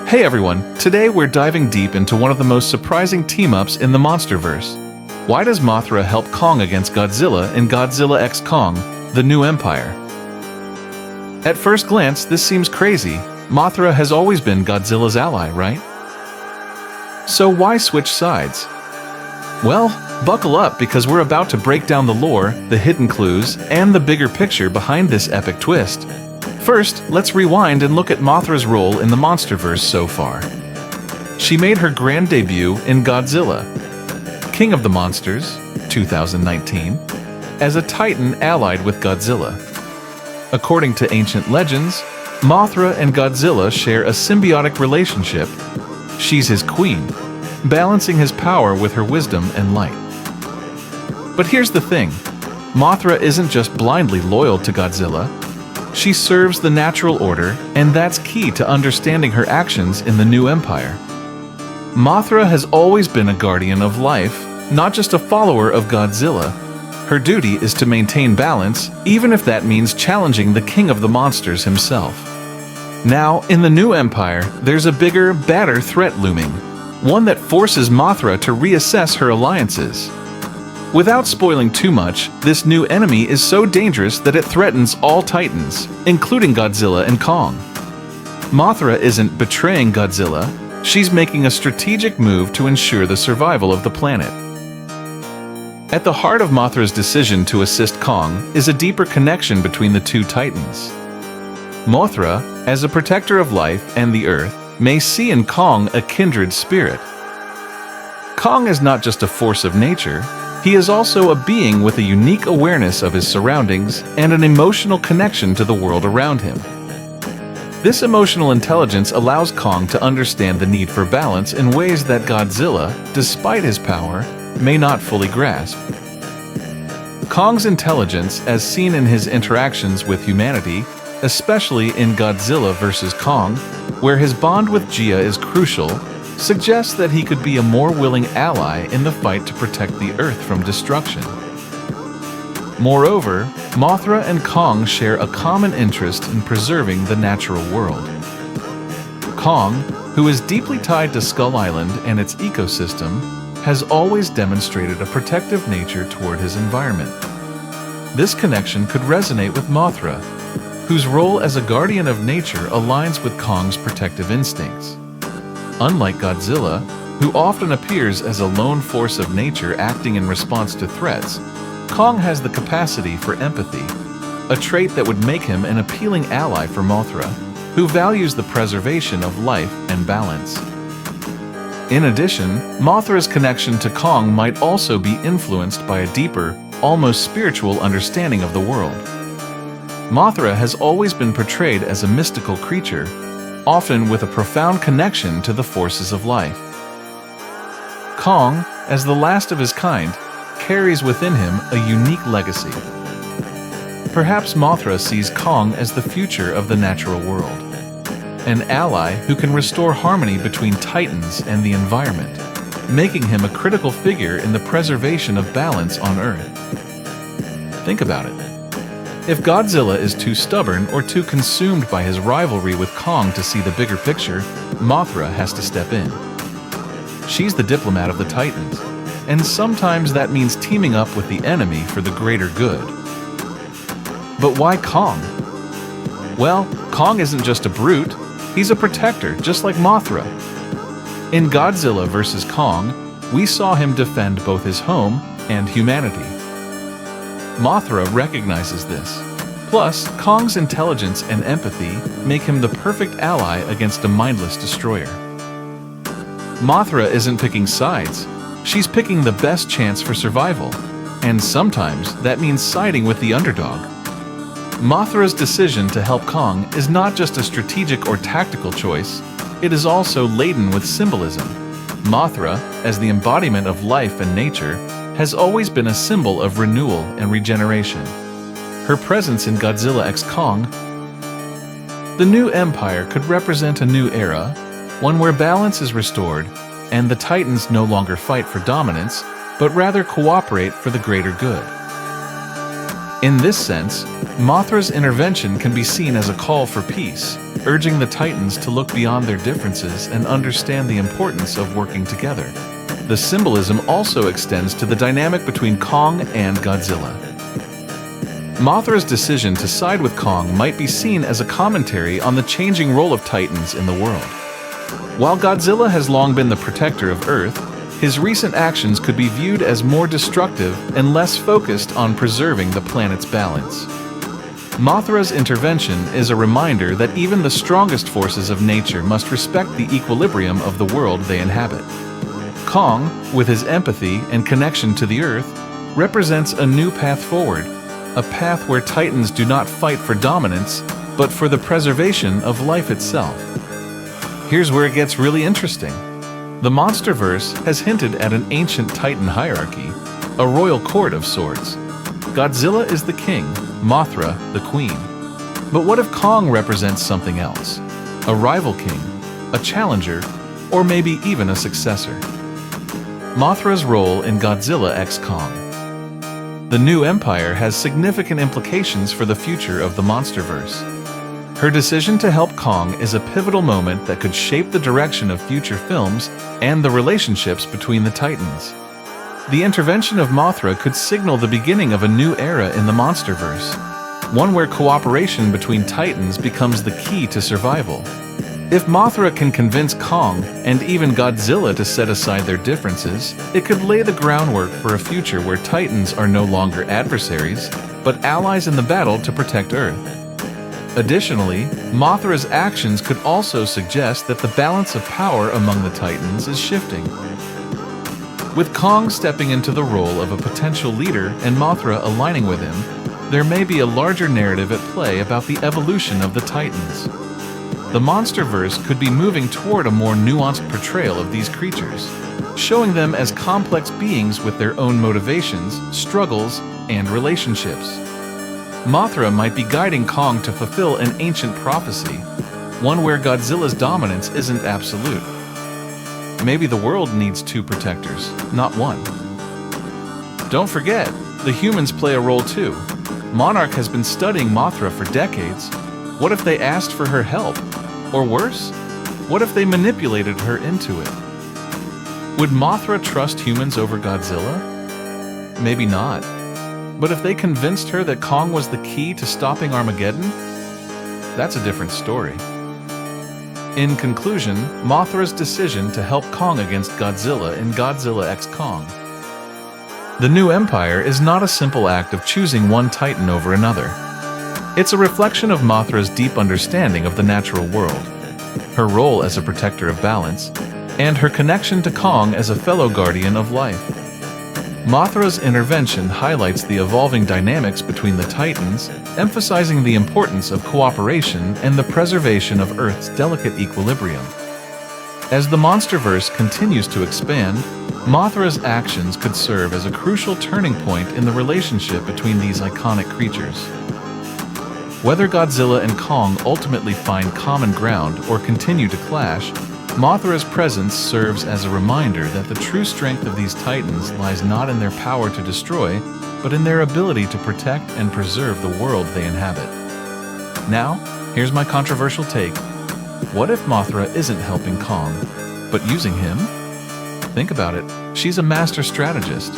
Hey everyone, today we're diving deep into one of the most surprising team-ups in the Monsterverse. Why does Mothra help Kong against Godzilla in Godzilla x Kong, The New Empire? At first glance, this seems crazy. Mothra has always been Godzilla's ally, right? So why switch sides? Well, buckle up because we're about to break down the lore, the hidden clues, and the bigger picture behind this epic twist. First, let's rewind and look at Mothra's role in the Monsterverse so far. She made her grand debut in Godzilla, King of the Monsters, 2019, as a Titan allied with Godzilla. According to ancient legends, Mothra and Godzilla share a symbiotic relationship. She's his queen, balancing his power with her wisdom and light. But here's the thing, Mothra isn't just blindly loyal to Godzilla. She serves the natural order, and that's key to understanding her actions in the new empire. Mothra has always been a guardian of life, not just a follower of Godzilla. Her duty is to maintain balance, even if that means challenging the king of the monsters himself. Now, in the new empire, there's a bigger, badder threat looming, one that forces Mothra to reassess her alliances. Without spoiling too much, this new enemy is so dangerous that it threatens all Titans, including Godzilla and Kong. Mothra isn't betraying Godzilla, she's making a strategic move to ensure the survival of the planet. At the heart of Mothra's decision to assist Kong is a deeper connection between the two Titans. Mothra, as a protector of life and the Earth, may see in Kong a kindred spirit. Kong is not just a force of nature, he is also a being with a unique awareness of his surroundings and an emotional connection to the world around him. This emotional intelligence allows Kong to understand the need for balance in ways that Godzilla, despite his power, may not fully grasp. Kong's intelligence, as seen in his interactions with humanity, especially in Godzilla vs. Kong, where his bond with Jia is crucial, suggests that he could be a more willing ally in the fight to protect the Earth from destruction. Moreover, Mothra and Kong share a common interest in preserving the natural world. Kong, who is deeply tied to Skull Island and its ecosystem, has always demonstrated a protective nature toward his environment. This connection could resonate with Mothra, whose role as a guardian of nature aligns with Kong's protective instincts. Unlike Godzilla, who often appears as a lone force of nature acting in response to threats, Kong has the capacity for empathy, a trait that would make him an appealing ally for Mothra, who values the preservation of life and balance. In addition, Mothra's connection to Kong might also be influenced by a deeper, almost spiritual understanding of the world. Mothra has always been portrayed as a mystical creature, often with a profound connection to the forces of life. Kong, as the last of his kind, carries within him a unique legacy. Perhaps Mothra sees Kong as the future of the natural world, an ally who can restore harmony between Titans and the environment, making him a critical figure in the preservation of balance on Earth. Think about it. If Godzilla is too stubborn or too consumed by his rivalry with Kong to see the bigger picture, Mothra has to step in. She's the diplomat of the Titans, and sometimes that means teaming up with the enemy for the greater good. But why Kong? Well, Kong isn't just a brute, he's a protector, just like Mothra. In Godzilla vs. Kong, we saw him defend both his home and humanity. Mothra recognizes this. Plus, Kong's intelligence and empathy make him the perfect ally against a mindless destroyer. Mothra isn't picking sides, she's picking the best chance for survival, and sometimes that means siding with the underdog. Mothra's decision to help Kong is not just a strategic or tactical choice, it is also laden with symbolism. Mothra, as the embodiment of life and nature, has always been a symbol of renewal and regeneration. Her presence in Godzilla x Kong, the new empire could represent a new era, one where balance is restored, and the Titans no longer fight for dominance, but rather cooperate for the greater good. In this sense, Mothra's intervention can be seen as a call for peace, urging the Titans to look beyond their differences and understand the importance of working together. The symbolism also extends to the dynamic between Kong and Godzilla. Mothra's decision to side with Kong might be seen as a commentary on the changing role of Titans in the world. While Godzilla has long been the protector of Earth, his recent actions could be viewed as more destructive and less focused on preserving the planet's balance. Mothra's intervention is a reminder that even the strongest forces of nature must respect the equilibrium of the world they inhabit. Kong, with his empathy and connection to the Earth, represents a new path forward, a path where Titans do not fight for dominance, but for the preservation of life itself. Here's where it gets really interesting. The Monsterverse has hinted at an ancient Titan hierarchy, a royal court of sorts. Godzilla is the king, Mothra the queen. But what if Kong represents something else? A rival king, a challenger, or maybe even a successor? Mothra's role in Godzilla x Kong. The new empire has significant implications for the future of the Monsterverse. Her decision to help Kong is a pivotal moment that could shape the direction of future films and the relationships between the Titans. The intervention of Mothra could signal the beginning of a new era in the Monsterverse, one where cooperation between Titans becomes the key to survival. If Mothra can convince Kong and even Godzilla to set aside their differences, it could lay the groundwork for a future where Titans are no longer adversaries, but allies in the battle to protect Earth. Additionally, Mothra's actions could also suggest that the balance of power among the Titans is shifting. With Kong stepping into the role of a potential leader and Mothra aligning with him, there may be a larger narrative at play about the evolution of the Titans. The Monsterverse could be moving toward a more nuanced portrayal of these creatures, showing them as complex beings with their own motivations, struggles, and relationships. Mothra might be guiding Kong to fulfill an ancient prophecy, one where Godzilla's dominance isn't absolute. Maybe the world needs two protectors, not one. Don't forget, the humans play a role too. Monarch has been studying Mothra for decades. What if they asked for her help? Or worse, what if they manipulated her into it? Would Mothra trust humans over Godzilla? Maybe not. But if they convinced her that Kong was the key to stopping Armageddon, that's a different story. In conclusion, Mothra's decision to help Kong against Godzilla in Godzilla x Kong. The new empire is not a simple act of choosing one Titan over another. It's a reflection of Mothra's deep understanding of the natural world, her role as a protector of balance, and her connection to Kong as a fellow guardian of life. Mothra's intervention highlights the evolving dynamics between the Titans, emphasizing the importance of cooperation and the preservation of Earth's delicate equilibrium. As the Monsterverse continues to expand, Mothra's actions could serve as a crucial turning point in the relationship between these iconic creatures. Whether Godzilla and Kong ultimately find common ground or continue to clash, Mothra's presence serves as a reminder that the true strength of these Titans lies not in their power to destroy, but in their ability to protect and preserve the world they inhabit. Now, here's my controversial take. What if Mothra isn't helping Kong, but using him? Think about it. She's a master strategist.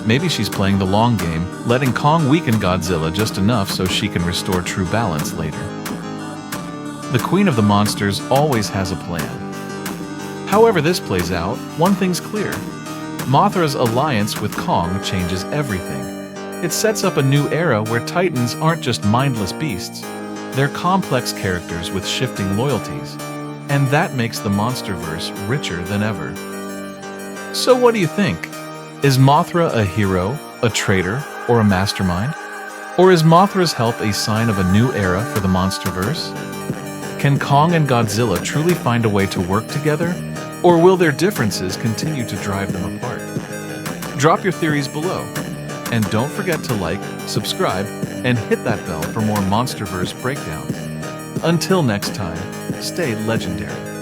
Maybe she's playing the long game, letting Kong weaken Godzilla just enough so she can restore true balance later. The Queen of the Monsters always has a plan. However this plays out, one thing's clear. Mothra's alliance with Kong changes everything. It sets up a new era where Titans aren't just mindless beasts. They're complex characters with shifting loyalties. And that makes the Monsterverse richer than ever. So what do you think? Is Mothra a hero, a traitor, or a mastermind? Or is Mothra's help a sign of a new era for the Monsterverse? Can Kong and Godzilla truly find a way to work together? Or will their differences continue to drive them apart? Drop your theories below. And don't forget to like, subscribe, and hit that bell for more Monsterverse breakdowns. Until next time, stay legendary.